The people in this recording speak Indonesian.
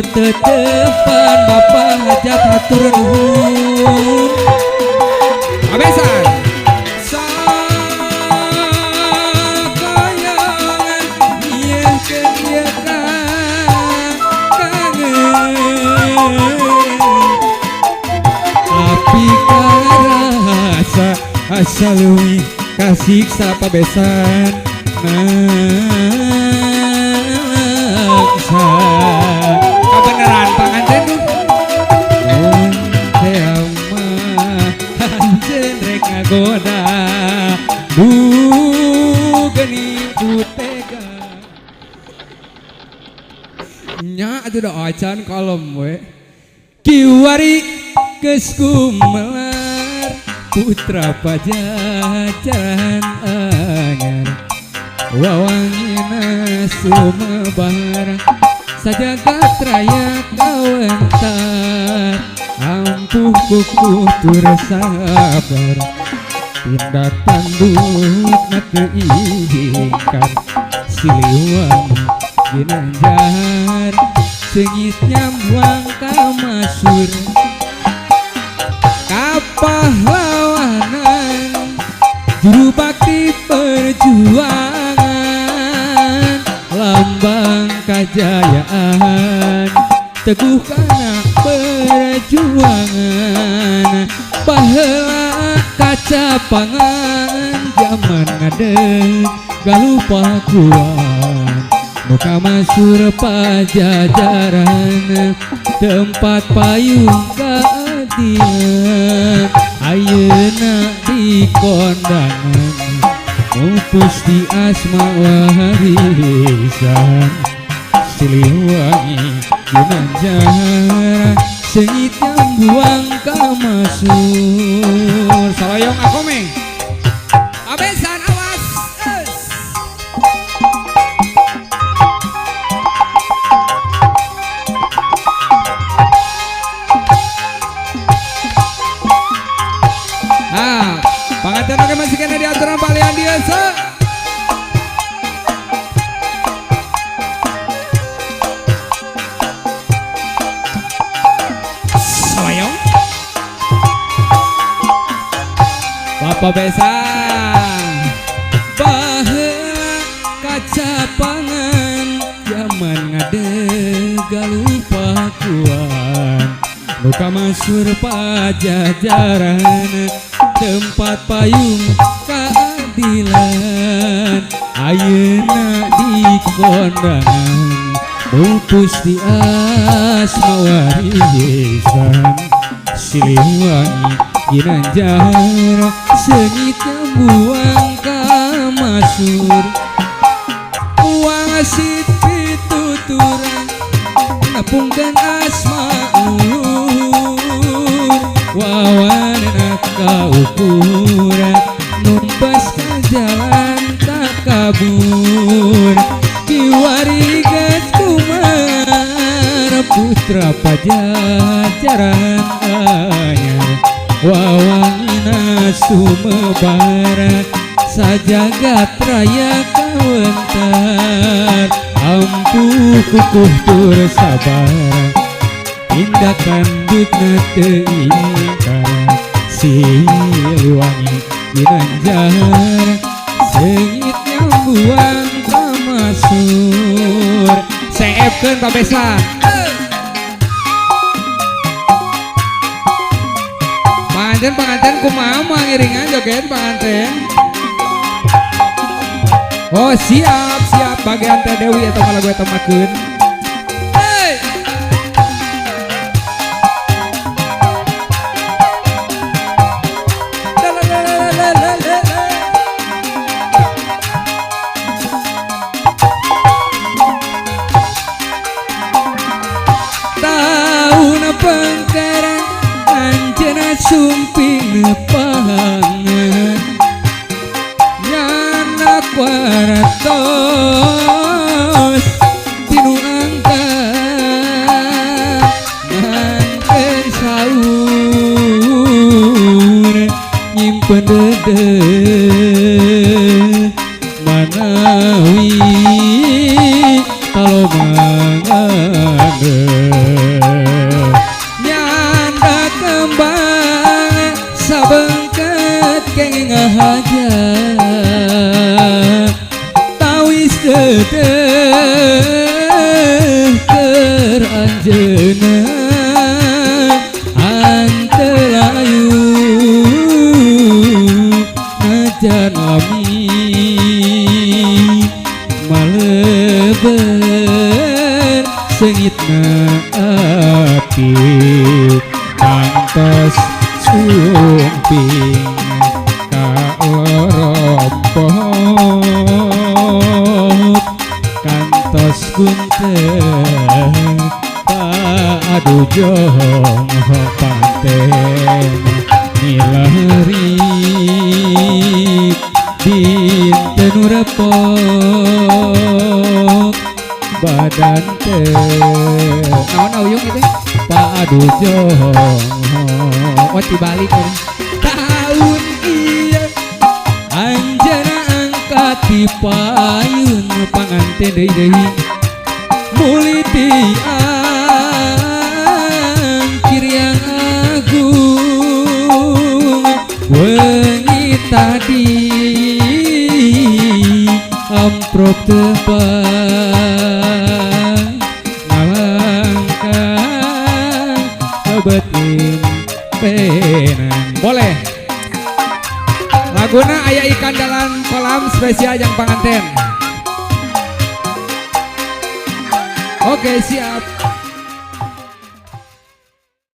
tetepan bapak hajat hatur nuhun abesan sakayangan ieu ieu kangen tapi karasa asa leuwih kasiksa pabesan kebenaran panganten panganten rek ngagoda geuning ku tega nya atuh da acan kalem we kiwari geus kumelar putra pajajaran anyar wawangina sumebar sajagat raya kawentar ampuh kukuh tur sabar tindak tanduk na keingkar siliwang ginanjar sengit nyambuang kamasur kapahlawanan juru bakti perjuangan lambang kajayaan teguh kana perjuangan baheula kacapangan zaman ngadeg galupa kuat muka masur pajajaran tempat payung keadilan ayeuna di kondangan mupus di asma warisan siliwangi ginanjar sengit nyambuang kamasur salayong akomeng abesan awas panganten oge masih kena di aturan palian biasa soyong bapak besan baheula kacapangan zaman ngadeg galupa kuat muka masur pajajaran tempat payung keadilan ayeuna di kondangan mupus di asma warisan siliwangi ginanjar sengit nyambuang kamasur wasit pituturan ngapungkeun asma ulur wawana kaukuran numpas ka jalan tak kabur kiwari geus kumar putra pajajaran anyar wawangina sumebar sajagat raya kawentar ampuh kukuh tur sabar tindakan dutna teu ingkar siliwangi ginanjar sengit nyambuang kamasur seepkeun pabesan panganten kumaha mangiringan joget panganten oh siap bagian Teh Dewi atau malah gue temakeun pengkaran anjeuna sumping nepangan nyana kuaratos tinu angkat ngangkeun saur nyimpen dede manawi kalau mangane sedeh keranjena antelayu najan lami maleber sengitna api kantos sumping kaorompot kantos gunten padu jong panten nileri dinten repot badan teh naon auyung itu padu jong oh dibalik tahun iya anjana angkat di payun panganten deui muliti angkir yang agung wengi tadi amprok tepang ngalangkah kebetin penan boleh laguna aya ikan dalam kolam spesial yang panganten. Oke siap.